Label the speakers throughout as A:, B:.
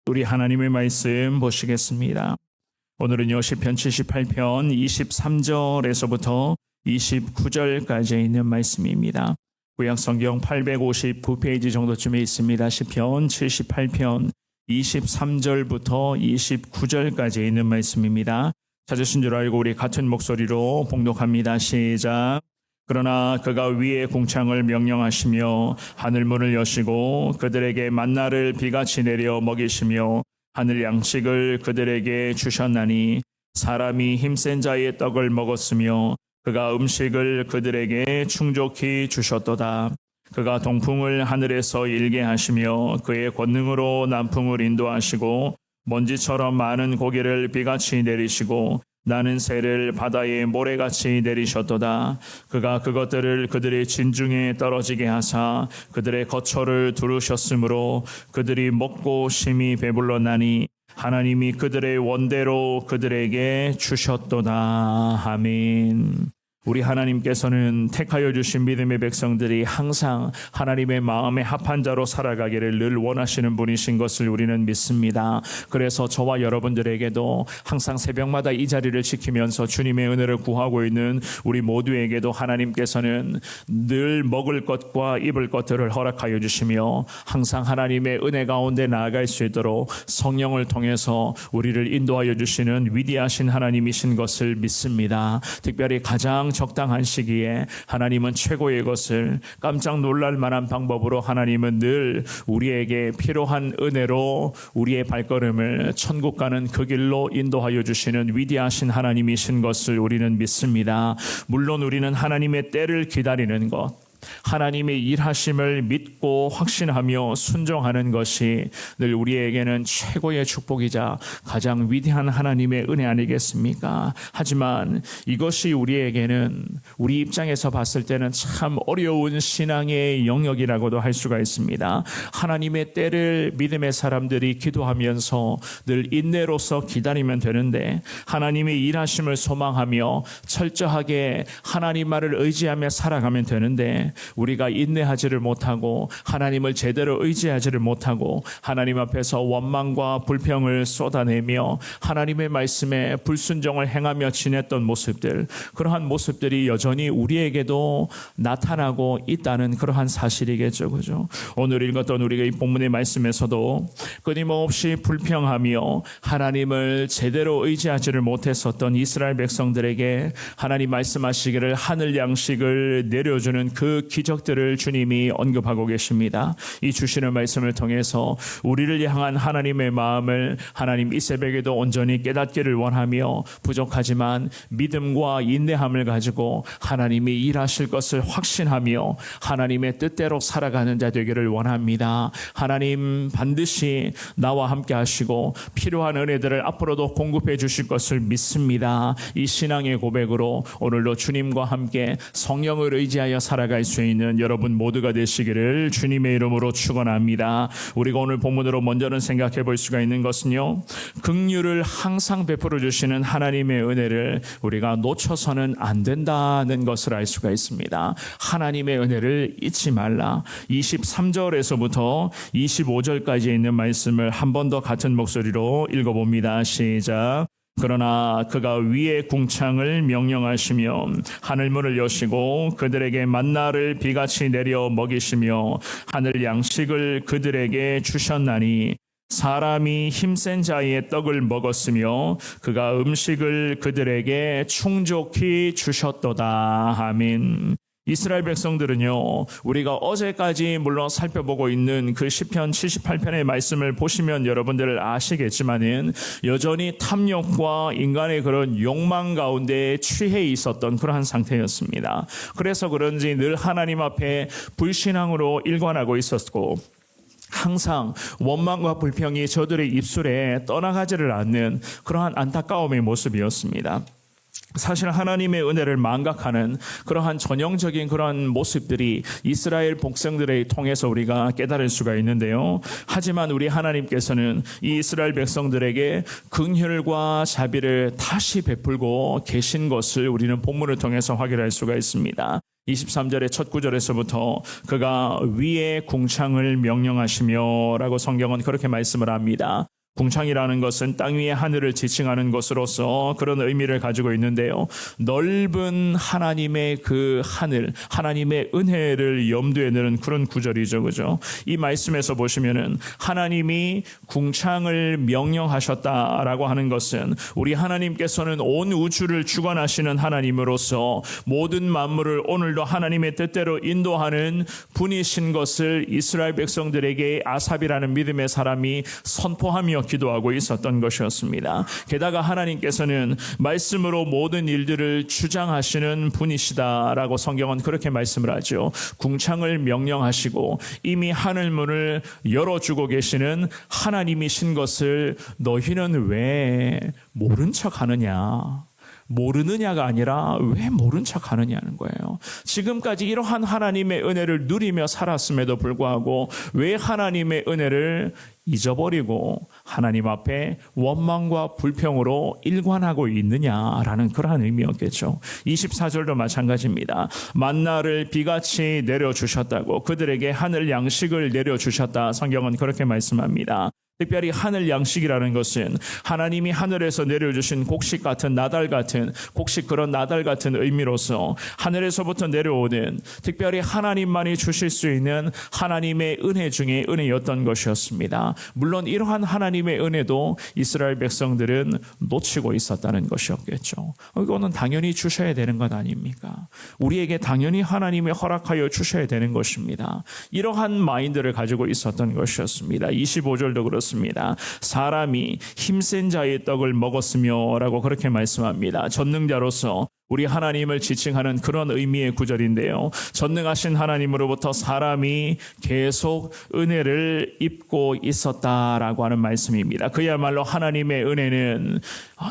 A: 우리 하나님의 말씀 보시겠습니다. 오늘은요 시편 78편 23절에서부터 29절까지 있는 말씀입니다. 구약성경 859페이지 정도쯤에 있습니다. 시편 78편 23절부터 29절까지 있는 말씀입니다. 찾으신 줄 알고 우리 같은 목소리로 봉독합니다. 시작. 그러나 그가 위의 궁창을 명령하시며 하늘문을 여시고 그들에게 만나를 비같이 내려 먹이시며 하늘 양식을 그들에게 주셨나니 사람이 힘센 자의 떡을 먹었으며 그가 음식을 그들에게 충족히 주셨도다. 그가 동풍을 하늘에서 일게 하시며 그의 권능으로 남풍을 인도하시고 먼지처럼 많은 고기를 비같이 내리시고 나는 새를 바다에 모래같이 내리셨도다. 그가 그것들을 그들의 진중에 떨어지게 하사 그들의 거처를 두르셨으므로 그들이 먹고 심히 배불렀나니 하나님이 그들의 원대로 그들에게 주셨도다. 아멘. 우리 하나님께서는 택하여 주신 믿음의 백성들이 항상 하나님의 마음에 합한 자로 살아가기를 늘 원하시는 분이신 것을 우리는 믿습니다. 그래서 저와 여러분들에게도 항상 새벽마다 이 자리를 지키면서 주님의 은혜를 구하고 있는 우리 모두에게도 하나님께서는 늘 먹을 것과 입을 것들을 허락하여 주시며 항상 하나님의 은혜 가운데 나아갈 수 있도록 성령을 통해서 우리를 인도하여 주시는 위대하신 하나님이신 것을 믿습니다. 특별히 가장 적당한 시기에 하나님은 최고의 것을 깜짝 놀랄 만한 방법으로 하나님은 늘 우리에게 필요한 은혜로 우리의 발걸음을 천국 가는 그 길로 인도하여 주시는 위대하신 하나님이신 것을 우리는 믿습니다. 물론 우리는 하나님의 때를 기다리는 것, 하나님의 일하심을 믿고 확신하며 순종하는 것이 늘 우리에게는 최고의 축복이자 가장 위대한 하나님의 은혜 아니겠습니까? 하지만 이것이 우리에게는 우리 입장에서 봤을 때는 참 어려운 신앙의 영역이라고도 할 수가 있습니다. 하나님의 때를 믿음의 사람들이 기도하면서 늘 인내로서 기다리면 되는데 하나님의 일하심을 소망하며 철저하게 하나님 말을 의지하며 살아가면 되는데 우리가 인내하지를 못하고 하나님을 제대로 의지하지를 못하고 하나님 앞에서 원망과 불평을 쏟아내며 하나님의 말씀에 불순종을 행하며 지냈던 모습들, 그러한 모습들이 여전히 우리에게도 나타나고 있다는 그러한 사실이겠죠. 그죠? 오늘 읽었던 우리가 이 본문의 말씀에서도 끊임없이 불평하며 하나님을 제대로 의지하지를 못했었던 이스라엘 백성들에게 하나님 말씀하시기를 하늘 양식을 내려주는 그 기적들을 주님이 언급하고 계십니다. 이 주시는 말씀을 통해서 우리를 향한 하나님의 마음을 하나님 이 새벽에도 온전히 깨닫기를 원하며 부족하지만 믿음과 인내함을 가지고 하나님이 일하실 것을 확신하며 하나님의 뜻대로 살아가는 자 되기를 원합니다. 하나님 반드시 나와 함께 하시고 필요한 은혜들을 앞으로도 공급해 주실 것을 믿습니다. 이 신앙의 고백으로 오늘도 주님과 함께 성령을 의지하여 살아갈 수 있는 여러분 모두가 되시기를 주님의 이름으로 축원합니다. 우리가 오늘 본문으로 먼저는 생각해 볼 수가 있는 것은요, 긍휼을 항상 베풀어 주시는 하나님의 은혜를 우리가 놓쳐서는 안 된다는 것을 알 수가 있습니다. 하나님의 은혜를 잊지 말라. 23절에서부터 25절까지 있는 말씀을 한 번 더 같은 목소리로 읽어봅니다. 시작. 그러나 그가 위의 궁창을 명령하시며 하늘문을 여시고 그들에게 만나를 비같이 내려 먹이시며 하늘 양식을 그들에게 주셨나니 사람이 힘센 자의 떡을 먹었으며 그가 음식을 그들에게 충족히 주셨도다. 아멘. 이스라엘 백성들은요, 우리가 어제까지 물론 살펴보고 있는 그 시편 78편의 말씀을 보시면 여러분들 아시겠지만은 여전히 탐욕과 인간의 그런 욕망 가운데 취해 있었던 그러한 상태였습니다. 그래서 그런지 늘 하나님 앞에 불신앙으로 일관하고 있었고 항상 원망과 불평이 저들의 입술에 떠나가지를 않는 그러한 안타까움의 모습이었습니다. 사실 하나님의 은혜를 망각하는 그러한 전형적인 그러한 모습들이 이스라엘 백성들을 통해서 우리가 깨달을 수가 있는데요. 하지만 우리 하나님께서는 이 이스라엘 백성들에게 긍휼과 자비를 다시 베풀고 계신 것을 우리는 본문을 통해서 확인할 수가 있습니다. 23절의 첫 구절에서부터 그가 위의 궁창을 명령하시며 라고 성경은 그렇게 말씀을 합니다. 궁창이라는 것은 땅 위의 하늘을 지칭하는 것으로서 그런 의미를 가지고 있는데요. 넓은 하나님의 그 하늘, 하나님의 은혜를 염두에 두는 그런 구절이죠. 그죠? 이 말씀에서 보시면은 하나님이 궁창을 명령하셨다라고 하는 것은 우리 하나님께서는 온 우주를 주관하시는 하나님으로서 모든 만물을 오늘도 하나님의 뜻대로 인도하는 분이신 것을 이스라엘 백성들에게 아삽이라는 믿음의 사람이 선포하며 기도하고 있었던 것이었습니다. 게다가 하나님께서는 말씀으로 모든 일들을 주장하시는 분이시다라고 성경은 그렇게 말씀을 하죠. 궁창을 명령하시고 이미 하늘문을 열어주고 계시는 하나님이신 것을 너희는 왜 모른 척 하느냐? 모르느냐가 아니라 왜 모른 척 하느냐는 거예요. 지금까지 이러한 하나님의 은혜를 누리며 살았음에도 불구하고 왜 하나님의 은혜를 잊어버리고 하나님 앞에 원망과 불평으로 일관하고 있느냐라는 그러한 의미였겠죠. 24절도 마찬가지입니다. 만나를 비같이 내려주셨다고 그들에게 하늘 양식을 내려주셨다. 성경은 그렇게 말씀합니다. 특별히 하늘 양식이라는 것은 하나님이 하늘에서 내려주신 곡식 같은 나달 같은 곡식 그런 나달 같은 의미로서 하늘에서부터 내려오는 특별히 하나님만이 주실 수 있는 하나님의 은혜 중에 은혜였던 것이었습니다. 물론 이러한 하나님의 은혜도 이스라엘 백성들은 놓치고 있었다는 것이었겠죠. 이거는 당연히 주셔야 되는 것 아닙니까? 우리에게 당연히 하나님이 허락하여 주셔야 되는 것입니다. 이러한 마인드를 가지고 있었던 것이었습니다. 25절도 그렇습니다. 사람이 힘센 자의 떡을 먹었으며 라고 그렇게 말씀합니다. 전능자로서 우리 하나님을 지칭하는 그런 의미의 구절인데요. 전능하신 하나님으로부터 사람이 계속 은혜를 입고 있었다라고 하는 말씀입니다. 그야말로 하나님의 은혜는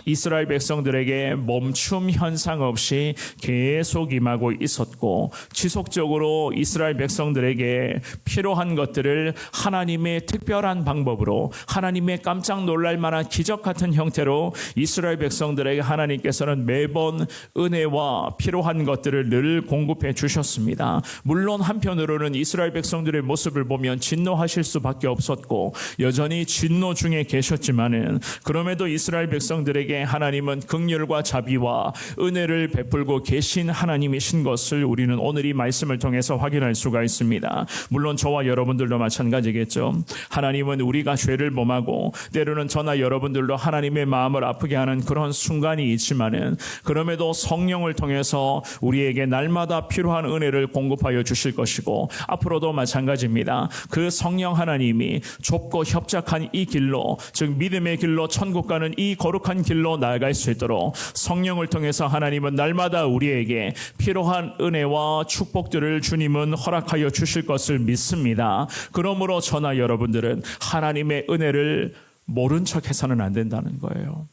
A: 이스라엘 백성들에게 멈춤 현상 없이 계속 임하고 있었고 지속적으로 이스라엘 백성들에게 필요한 것들을 하나님의 특별한 방법으로 하나님의 깜짝 놀랄 만한 기적 같은 형태로 이스라엘 백성들에게 하나님께서는 매번 은혜와 필요한 것들을 늘 공급해 주셨습니다. 물론 한편으로는 이스라엘 백성들의 모습을 보면 진노하실 수밖에 없었고 여전히 진노 중에 계셨지만은 그럼에도 이스라엘 백성들에게 하나님은 긍휼과 자비와 은혜를 베풀고 계신 하나님이신 것을 우리는 오늘 이 말씀을 통해서 확인할 수가 있습니다. 물론 저와 여러분들도 마찬가지겠죠. 하나님은 우리가 죄를 범하고 때로는 저나 여러분들도 하나님의 마음을 아프게 하는 그런 순간이 있지만은 그럼에도 성령을 통해서 우리에게 날마다 필요한 은혜를 공급하여 주실 것이고 앞으로도 마찬가지입니다. 그 성령 하나님이 좁고 협착한 이 길로 즉 믿음의 길로 천국 가는 이 거룩한 길로 나아갈 수 있도록 성령을 통해서 하나님은 날마다 우리에게 필요한 은혜와 축복들을 주님은 허락하여 주실 것을 믿습니다. 그러므로 저나 여러분들은 하나님의 은혜를 모른 척 해서는 안 된다는 거예요.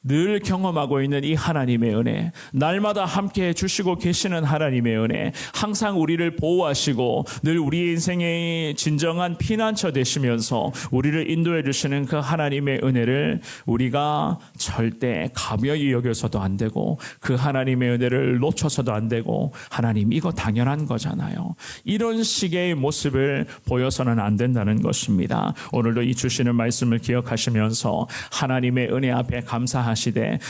A: 늘 경험하고 있는 이 하나님의 은혜, 날마다 함께 주시고 계시는 하나님의 은혜, 항상 우리를 보호하시고 늘 우리 인생의 진정한 피난처 되시면서 우리를 인도해 주시는 그 하나님의 은혜를 우리가 절대 가벼이 여겨서도 안 되고 그 하나님의 은혜를 놓쳐서도 안 되고 하나님 이거 당연한 거잖아요. 이런 식의 모습을 보여서는 안 된다는 것입니다. 오늘도 이 주시는 말씀을 기억하시면서 하나님의 은혜 앞에 감사하시되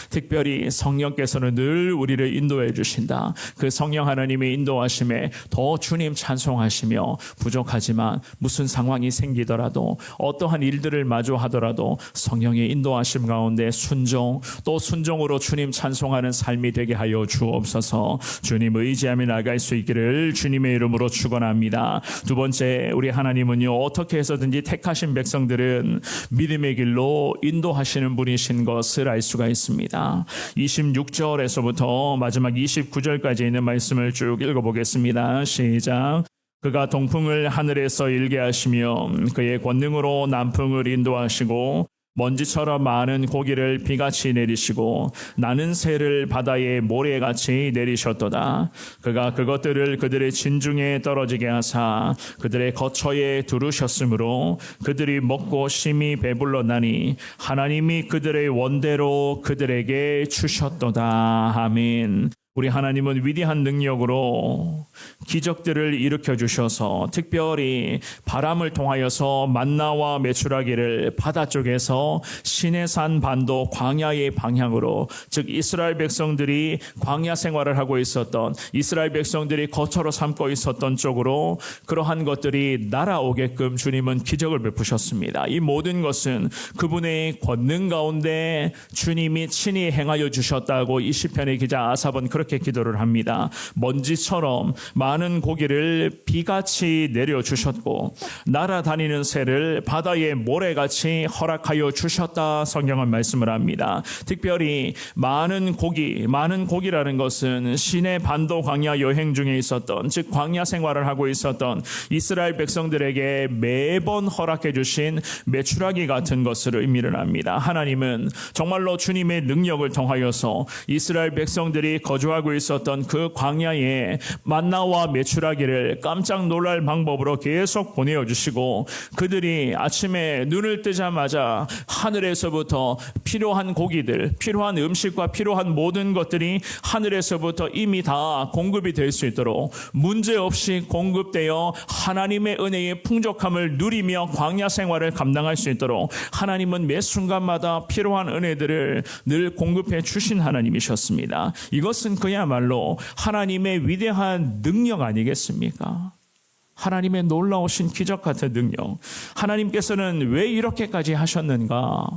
A: 특별히 성령께서는 늘 우리를 인도해 주신다. 그 성령 하나님의 인도하심에 더 주님 찬송하시며 부족하지만 무슨 상황이 생기더라도 어떠한 일들을 마주하더라도 성령의 인도하심 가운데 순종 또 순종으로 주님 찬송하는 삶이 되게 하여 주옵소서. 주님 의지하며 나아갈 수 있기를 주님의 이름으로 축원합니다. 두 번째 우리 하나님은요 어떻게 해서든지 택하신 백성들은 믿음의 길로 인도하시는 분이신 것을 알 수가 있습니다. 26절에서부터 마지막 29절까지 있는 말씀을 쭉 읽어보겠습니다. 시작. 그가 동풍을 하늘에서 일게 하시며 그의 권능으로 남풍을 인도하시고 먼지처럼 많은 고기를 비같이 내리시고 나는 새를 바다에 모래같이 내리셨도다. 그가 그것들을 그들의 진중에 떨어지게 하사 그들의 거처에 두르셨으므로 그들이 먹고 심히 배불렀나니 하나님이 그들의 원대로 그들에게 주셨도다. 아멘. 우리 하나님은 위대한 능력으로 기적들을 일으켜 주셔서 특별히 바람을 통하여서 만나와 메추라기를 바다 쪽에서 시내산 반도 광야의 방향으로, 즉 이스라엘 백성들이 광야 생활을 하고 있었던, 이스라엘 백성들이 거처로 삼고 있었던 쪽으로 그러한 것들이 날아오게끔 주님은 기적을 베푸셨습니다. 이 모든 것은 그분의 권능 가운데 주님이 친히 행하여 주셨다고 이 시편의 기자 아삽은 그렇게 기도를 합니다. 먼지처럼 많은 고기를 비같이 내려주셨고 날아다니는 새를 바다의 모래같이 허락하여 주셨다, 성경은 말씀을 합니다. 특별히 많은 고기라는 것은 시내 반도 광야 여행 중에 있었던, 즉 광야 생활을 하고 있었던 이스라엘 백성들에게 매번 허락해 주신 메추라기 같은 것을 의미를 합니다. 하나님은 정말로 주님의 능력을 통하여서 이스라엘 백성들이 거주하고 있었던 그 광야에 만나와 메추라기를 깜짝 놀랄 방법으로 계속 보내어주시고, 그들이 아침에 눈을 뜨자마자 하늘에서부터 필요한 고기들, 필요한 음식과 필요한 모든 것들이 하늘에서부터 이미 다 공급이 될 수 있도록 문제없이 공급되어 하나님의 은혜의 풍족함을 누리며 광야 생활을 감당할 수 있도록 하나님은 매 순간마다 필요한 은혜들을 늘 공급해 주신 하나님이셨습니다. 이것은 그야말로 하나님의 위대한 능력 아니겠습니까? 하나님의 놀라우신 기적 같은 능력. 하나님께서는 왜 이렇게까지 하셨는가?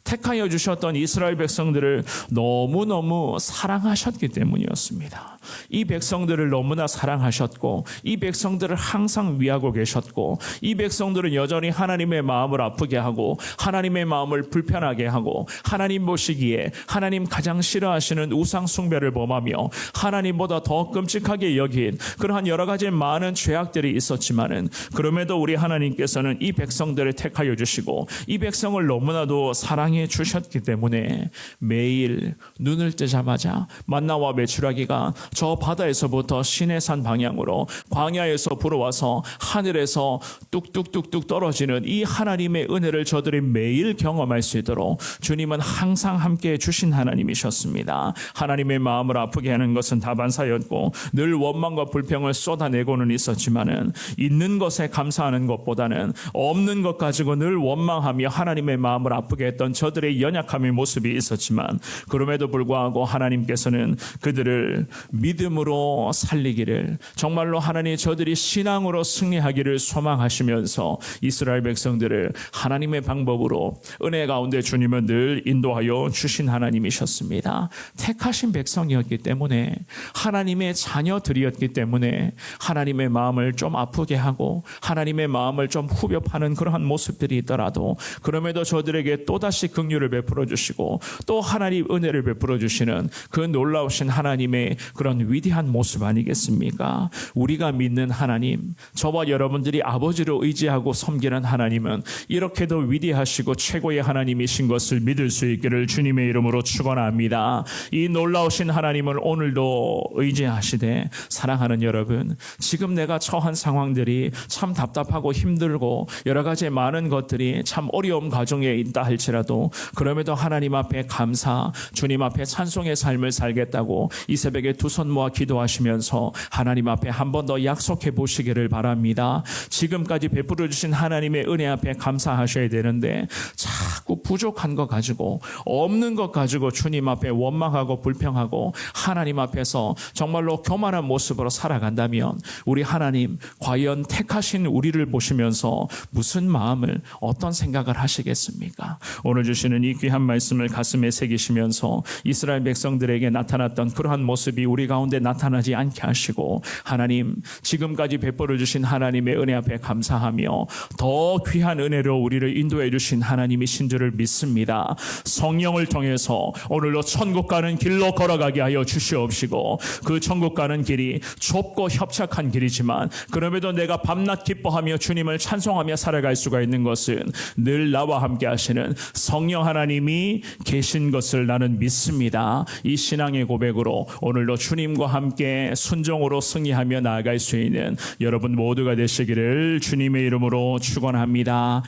A: 택하여 주셨던 이스라엘 백성들을 너무너무 사랑하셨기 때문이었습니다. 이 백성들을 너무나 사랑하셨고, 이 백성들을 항상 위하고 계셨고, 이 백성들은 여전히 하나님의 마음을 아프게 하고 하나님의 마음을 불편하게 하고, 하나님 보시기에 하나님 가장 싫어하시는 우상 숭배를 범하며 하나님보다 더 끔찍하게 여긴 그러한 여러 가지 많은 죄악들이 있었지만은, 그럼에도 우리 하나님께서는 이 백성들을 택하여 주시고 이 백성을 너무나도 사랑해 주셨기 때문에 매일 눈을 뜨자마자 만나와 메추라기가 저 바다에서부터 시내산 방향으로 광야에서 불어와서 하늘에서 뚝뚝뚝뚝 떨어지는 이 하나님의 은혜를 저들이 매일 경험할 수 있도록 주님은 항상 함께해 주신 하나님이셨습니다. 하나님의 마음을 아프게 하는 것은 다반사였고 늘 원망과 불평을 쏟아내고는 있었지만은, 있는 것에 감사하는 것보다는 없는 것 가지고 늘 원망하며 하나님의 마음을 아프게 했던 저들의 연약함의 모습이 있었지만, 그럼에도 불구하고 하나님께서는 그들을 믿음으로 살리기를, 정말로 하나님 저들이 신앙으로 승리하기를 소망하시면서 이스라엘 백성들을 하나님의 방법으로 은혜 가운데 주님은 늘 인도하여 주신 하나님이셨습니다. 택하신 백성이었기 때문에, 하나님의 자녀들이었기 때문에 하나님의 마음을 좀 아프게 하고 하나님의 마음을 좀 후벼 파는 그러한 모습들이 있더라도, 그럼에도 저들에게 또다시 긍휼을 베풀어 주시고 또 하나님 은혜를 베풀어 주시는 그 놀라우신 하나님의 그런 위대한 모습 아니겠습니까? 우리가 믿는 하나님, 저와 여러분들이 아버지로 의지하고 섬기는 하나님은 이렇게도 위대하시고 최고의 하나님이신 것을 믿을 수 있기를 주님의 이름으로 축원합니다. 이 놀라우신 하나님을 오늘도 의지하시되, 사랑하는 여러분, 지금 내가 처한 상황들이 참 답답하고 힘들고 여러 가지 많은 것들이 참 어려움 가정에 있다 할지라도, 그럼에도 하나님 앞에 감사, 주님 앞에 찬송의 삶을 살겠다고 이 새벽에 두 손 모아 기도하시면서 하나님 앞에 한 번 더 약속해 보시기를 바랍니다. 지금까지 베풀어 주신 하나님의 은혜 앞에 감사하셔야 되는데, 자꾸 부족한 것 가지고, 없는 것 가지고 주님 앞에 원망하고 불평하고 하나님 앞에서 정말로 교만한 모습으로 살아간다면, 우리 하나님 과연 택하신 우리를 보시면서 무슨 마음을, 어떤 생각을 하시겠습니까? 오늘 주시는 이 귀한 말씀을 가슴에 새기시면서 이스라엘 백성들에게 나타났던 그러한 모습이 우리 가운데 나타나지 않게 하시고, 하나님 지금까지 베풀어 주신 하나님의 은혜 앞에 감사하며 더 귀한 은혜로 우리를 인도해 주신 하나님이신 줄을 믿습니다. 성령을 통해서 오늘로 천국 가는 길로 걸어가게 하여 주시옵시고, 그 천국 가는 길이 좁고 협착한 길이지만 그럼에도 내가 밤낮 기뻐하며 주님을 찬송하며 살아갈 수가 있는 것은 늘 나와 함께 하시는 성령 하나님이 계신 것을 나는 믿습니다. 이 신앙의 고백으로 오늘도 주님과 함께 순종으로 승리하며 나아갈 수 있는 여러분 모두가 되시기를 주님의 이름으로 축원합니다.